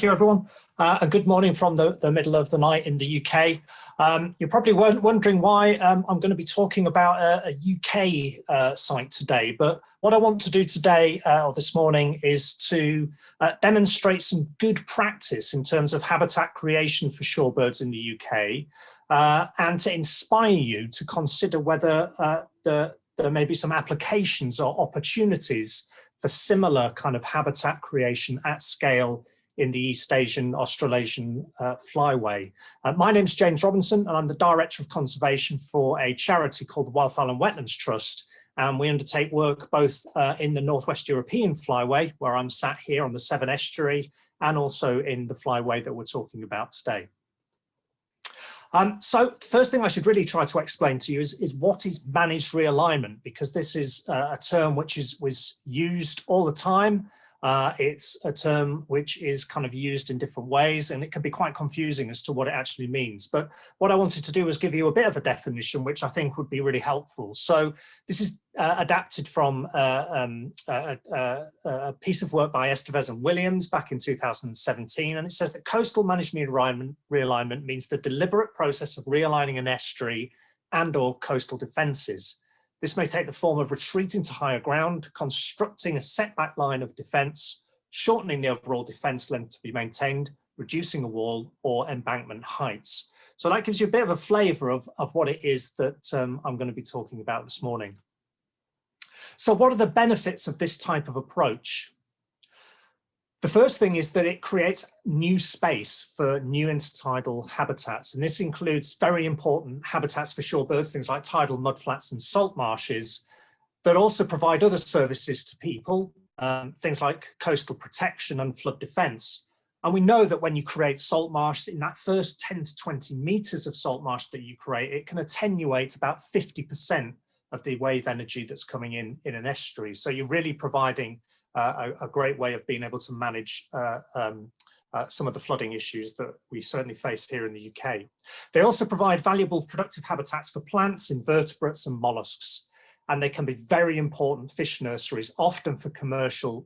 Thank you, everyone. And good morning from the middle of the night in the UK. You're probably wondering why I'm going to be talking about a UK site today. But what I want to do today or this morning is to demonstrate some good practice in terms of habitat creation for shorebirds in the UK and to inspire you to consider whether there may be some applications or opportunities for similar kind of habitat creation at scale in the East Asian-Australasian Flyway. My name's James Robinson, and I'm the Director of Conservation for a charity called the Wildfowl Wetlands Trust. And we undertake work both in the Northwest European Flyway, where I'm sat here on the Severn Estuary, and also in the Flyway that we're talking about today. So the first thing I should really try to explain to you is what is managed realignment, because this is a term which was used all the time. It's a term which is kind of used in different ways, and it can be quite confusing as to what it actually means. But what I wanted to do was give you a bit of a definition, which I think would be really helpful. So this is adapted from a piece of work by Estevez and Williams back in 2017, and it says that coastal managed realignment means the deliberate process of realigning an estuary and/or coastal defences. This may take the form of retreating to higher ground, constructing a setback line of defence, shortening the overall defence length to be maintained, reducing a wall or embankment heights. So that gives you a bit of a flavour of what it is that I'm going to be talking about this morning. So what are the benefits of this type of approach? The first thing is that it creates new space for new intertidal habitats, and this includes very important habitats for shorebirds, things like tidal mudflats and salt marshes, that also provide other services to people, things like coastal protection and flood defence. And we know that when you create salt marsh, in that first 10 to 20 metres of salt marsh that you create, it can attenuate about 50% of the wave energy that's coming in an estuary. So you're really providing a great way of being able to manage some of the flooding issues that we certainly face here in the UK. They also provide valuable productive habitats for plants, invertebrates and molluscs, and they can be very important fish nurseries, often for commercial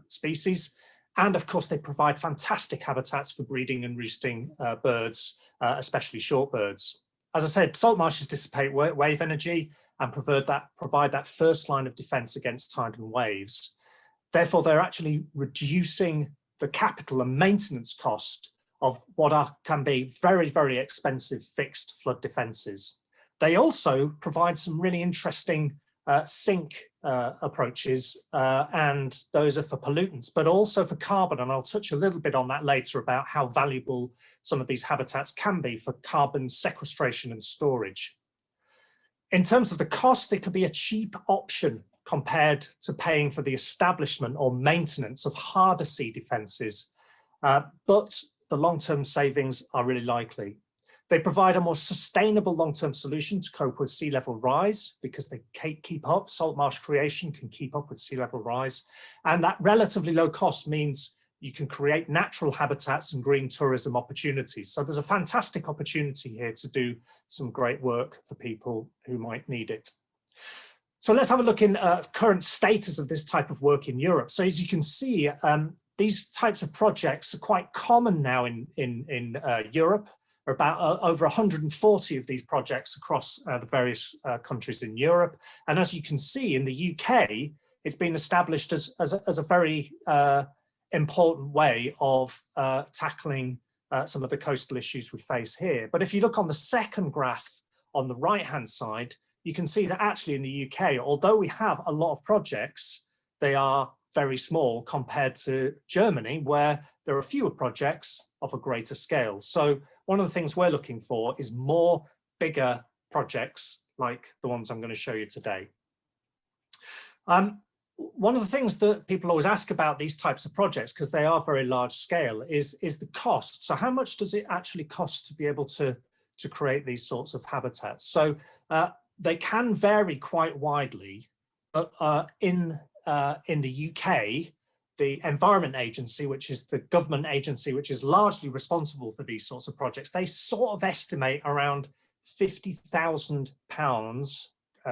species. And of course, they provide fantastic habitats for breeding and roosting birds, especially shorebirds. As I said, salt marshes dissipate wave energy and provide that first line of defence against tide and waves. Therefore, they're actually reducing the capital and maintenance cost of what can be very, very expensive fixed flood defences. They also provide some really interesting sink approaches, and those are for pollutants, but also for carbon. And I'll touch a little bit on that later about how valuable some of these habitats can be for carbon sequestration and storage. In terms of the cost, they could be a cheap option compared to paying for the establishment or maintenance of harder sea defences, but the long-term savings are really likely. They provide a more sustainable long-term solution to cope with sea level rise, because they keep up, salt marsh creation can keep up with sea level rise, and that relatively low cost means you can create natural habitats and green tourism opportunities. So there's a fantastic opportunity here to do some great work for people who might need it. So let's have a look in current status of this type of work in Europe. So as you can see, these types of projects are quite common now in Europe. There are about over 140 of these projects across the various countries in Europe. And as you can see, in the UK, it's been established as a very important way of tackling some of the coastal issues we face here. But if you look on the second graph on the right-hand side, you can see that actually in the UK, although we have a lot of projects, they are very small compared to Germany, where there are fewer projects of a greater scale. So one of the things we're looking for is more bigger projects like the ones I'm going to show you today. One of the things that people always ask about these types of projects, because they are very large scale, is the cost. So how much does it actually cost to be able to create these sorts of habitats? So they can vary quite widely, but in the UK, the Environment Agency, which is the government agency which is largely responsible for these sorts of projects, they sort of estimate around £50,000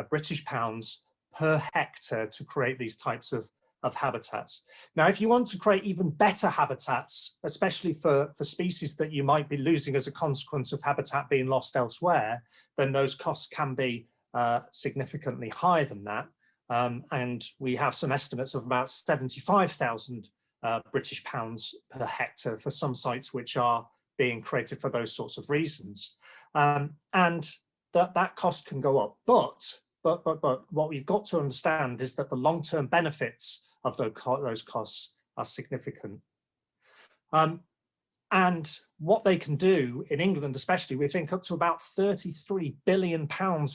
British pounds per hectare to create these types of of habitats. Now, if you want to create even better habitats, especially for species that you might be losing as a consequence of habitat being lost elsewhere, then those costs can be significantly higher than that. And we have some estimates of about 75,000 British pounds per hectare for some sites which are being created for those sorts of reasons. And that cost can go up. But what we've got to understand is that the long-term benefits of those costs are significant. And what they can do in England, especially, we think up to about £33 billion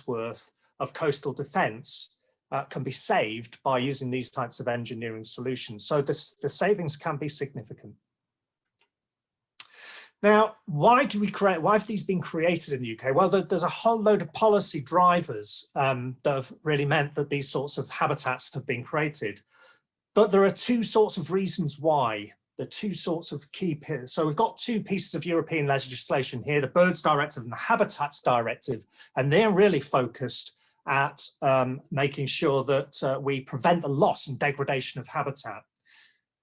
worth of coastal defence can be saved by using these types of engineering solutions. So the savings can be significant. Now, why have these been created in the UK? Well, there's a whole load of policy drivers that have really meant that these sorts of habitats have been created. But there are two sorts of reasons why, the two sorts of key pillars. So we've got two pieces of European legislation here, the Birds Directive and the Habitats Directive, and they're really focused at making sure that we prevent the loss and degradation of habitat.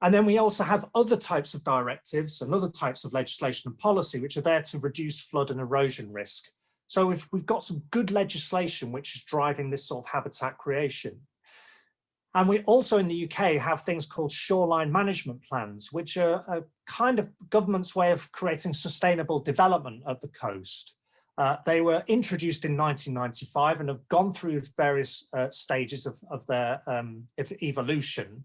And then we also have other types of directives and other types of legislation and policy which are there to reduce flood and erosion risk. So we've got some good legislation which is driving this sort of habitat creation. And we also in the UK have things called shoreline management plans, which are a kind of government's way of creating sustainable development of the coast. They were introduced in 1995 and have gone through various stages of their evolution.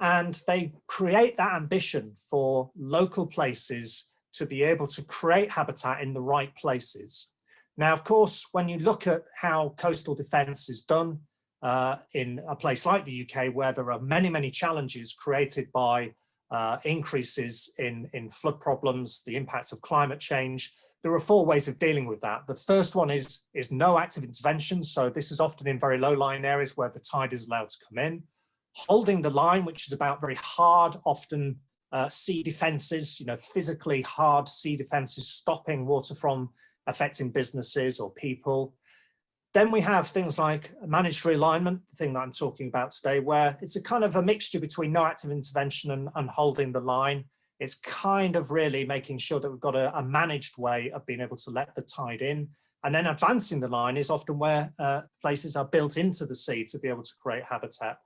And they create that ambition for local places to be able to create habitat in the right places. Now, of course, when you look at how coastal defence is done in a place like the UK, where there are many, many challenges created by increases in flood problems, the impacts of climate change, there are four ways of dealing with that. The first one is no active intervention. So this is often in very low-lying areas where the tide is allowed to come in. Holding the line, which is about very hard, often sea defences, physically hard sea defences, stopping water from affecting businesses or people. Then we have things like managed realignment, the thing that I'm talking about today, where it's a kind of a mixture between no active intervention and holding the line. It's kind of really making sure that we've got a managed way of being able to let the tide in. And then advancing the line is often where places are built into the sea to be able to create habitat.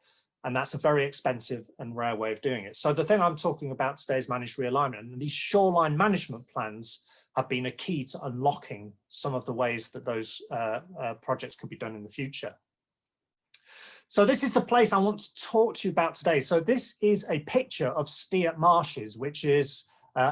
And that's a very expensive and rare way of doing it. So the thing I'm talking about today is managed realignment. And these shoreline management plans have been a key to unlocking some of the ways that those projects could be done in the future. So this is the place I want to talk to you about today. So this is a picture of Steart Marshes, which is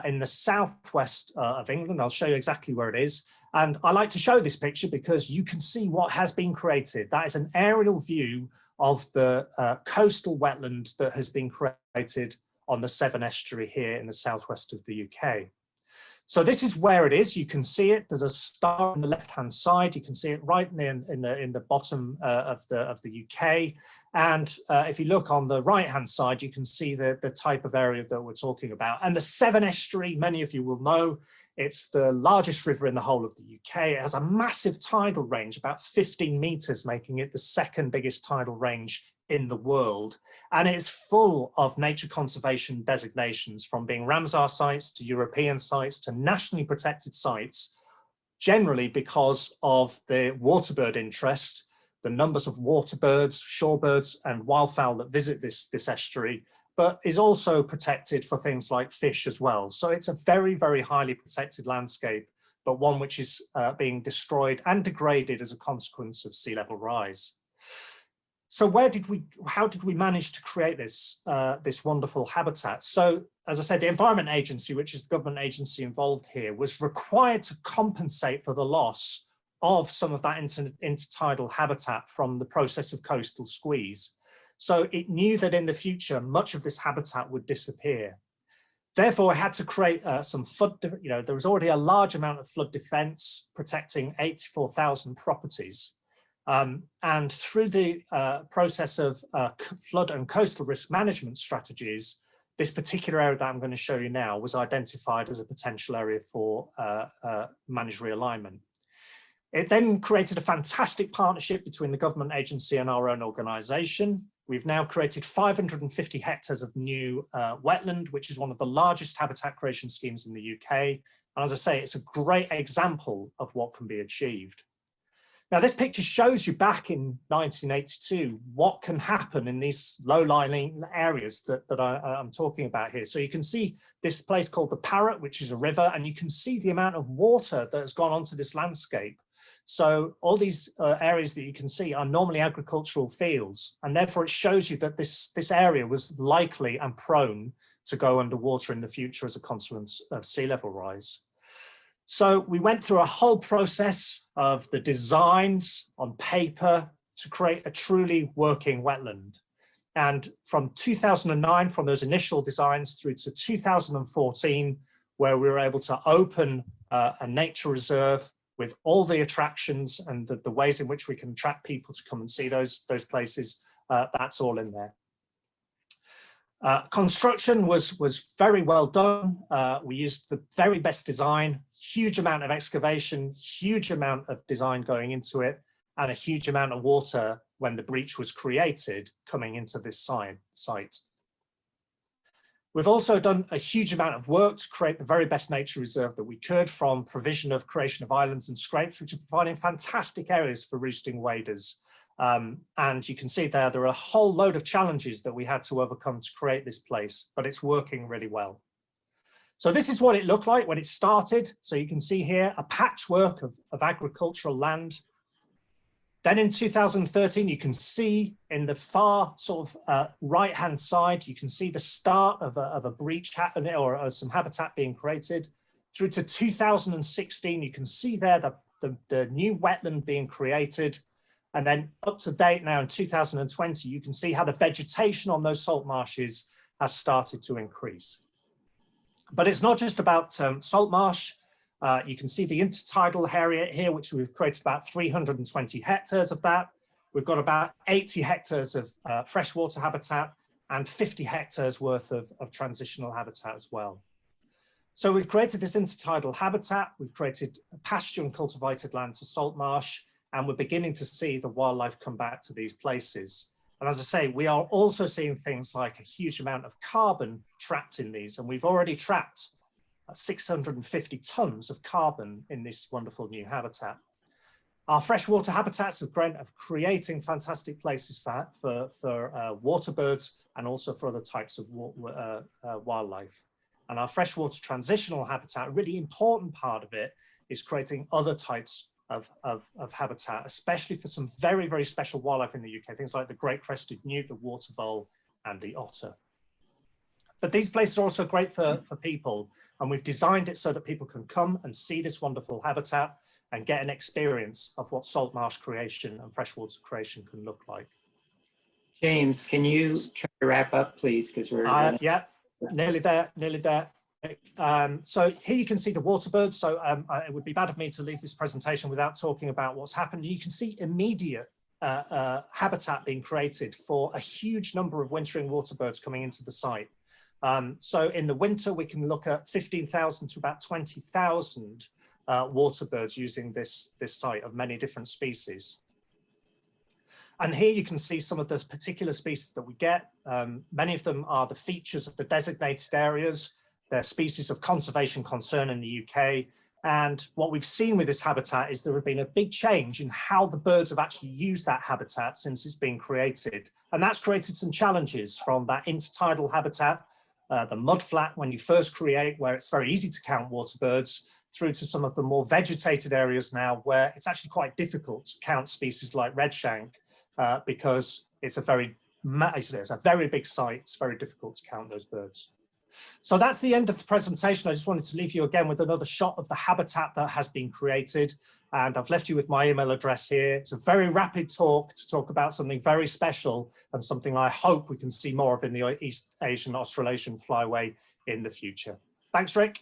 in the southwest of England. I'll show you exactly where it is. And I like to show this picture because you can see what has been created. That is an aerial view of the coastal wetland that has been created on the Severn Estuary here in the southwest of the UK. So this is where it is. You can see it. There's a star on the left-hand side. You can see it right in the bottom of the UK. And if you look on the right-hand side, you can see the type of area that we're talking about. And the Severn Estuary, many of you will know, it's the largest river in the whole of the UK. It has a massive tidal range, about 15 meters, making it the second biggest tidal range in the world. And it's full of nature conservation designations, from being Ramsar sites to European sites to nationally protected sites, generally because of the waterbird interest, the numbers of waterbirds, shorebirds and wildfowl that visit this estuary, but is also protected for things like fish as well. So it's a very, very highly protected landscape, but one which is being destroyed and degraded as a consequence of sea level rise. So how did we manage to create this, this wonderful habitat? So, as I said, the Environment Agency, which is the government agency involved here, was required to compensate for the loss of some of that intertidal habitat from the process of coastal squeeze. So it knew that in the future, much of this habitat would disappear. Therefore, it had to create some flood, there was already a large amount of flood defense protecting 84,000 properties. And through the process of flood and coastal risk management strategies, this particular area that I'm going to show you now was identified as a potential area for managed realignment. It then created a fantastic partnership between the government agency and our own organisation. We've now created 550 hectares of new wetland, which is one of the largest habitat creation schemes in the UK. And as I say, it's a great example of what can be achieved. Now, this picture shows you back in 1982 what can happen in these low-lying areas that I'm talking about here. So you can see this place called the Parrot, which is a river, and you can see the amount of water that has gone onto this landscape. So all these areas that you can see are normally agricultural fields, and therefore it shows you that this area was likely and prone to go underwater in the future as a consequence of sea level rise. So we went through a whole process of the designs on paper to create a truly working wetland. And from 2009, from those initial designs through to 2014, where we were able to open a nature reserve with all the attractions and the ways in which we can attract people to come and see those places, that's all in there. Construction was very well done. We used the very best design, huge amount of excavation, huge amount of design going into it, and a huge amount of water when the breach was created coming into this site. We've also done a huge amount of work to create the very best nature reserve that we could, from provision of creation of islands and scrapes, which are providing fantastic areas for roosting waders. And you can see there are a whole load of challenges that we had to overcome to create this place, but it's working really well. So this is what it looked like when it started. So you can see here a patchwork of agricultural land. Then in 2013, you can see in the far sort of right-hand side, you can see the start of a breach or some habitat being created. Through to 2016, you can see there the new wetland being created. And then up to date now in 2020, you can see how the vegetation on those salt marshes has started to increase. But it's not just about salt marsh. You can see the intertidal area here, which we've created about 320 hectares of that. We've got about 80 hectares of freshwater habitat and 50 hectares worth of transitional habitat as well. So we've created this intertidal habitat. We've created pasture and cultivated land to salt marsh, and we're beginning to see the wildlife come back to these places. And as I say, we are also seeing things like a huge amount of carbon trapped in these, and we've already trapped 650 tons of carbon in this wonderful new habitat. Our freshwater habitats have grown of creating fantastic places for water birds and also for other types of wildlife. And our freshwater transitional habitat, a really important part of it, is creating other types of habitat, especially for some very, very special wildlife in the UK, things like the great crested newt, the water vole, and the otter. But these places are also great for people, and we've designed it so that people can come and see this wonderful habitat and get an experience of what salt marsh creation and freshwater creation can look like. James, can you try to wrap up, please? Because we're yeah, nearly there. So here you can see the water birds. So it would be bad of me to leave this presentation without talking about what's happened. You can see immediate habitat being created for a huge number of wintering water birds coming into the site. So in the winter, we can look at 15,000 to about 20,000 water birds using this site of many different species. And here you can see some of the particular species that we get. Many of them are the features of the designated areas. They're species of conservation concern in the UK. And what we've seen with this habitat is there have been a big change in how the birds have actually used that habitat since it's been created. And that's created some challenges, from that intertidal habitat, the mudflat when you first create, where it's very easy to count water birds, through to some of the more vegetated areas now, where it's actually quite difficult to count species like redshank, because it's a very big site. It's very difficult to count those birds. So that's the end of the presentation. I just wanted to leave you again with another shot of the habitat that has been created. And I've left you with my email address here. It's a very rapid talk to talk about something very special and something I hope we can see more of in the East Asian Australasian Flyway in the future. Thanks, Rick.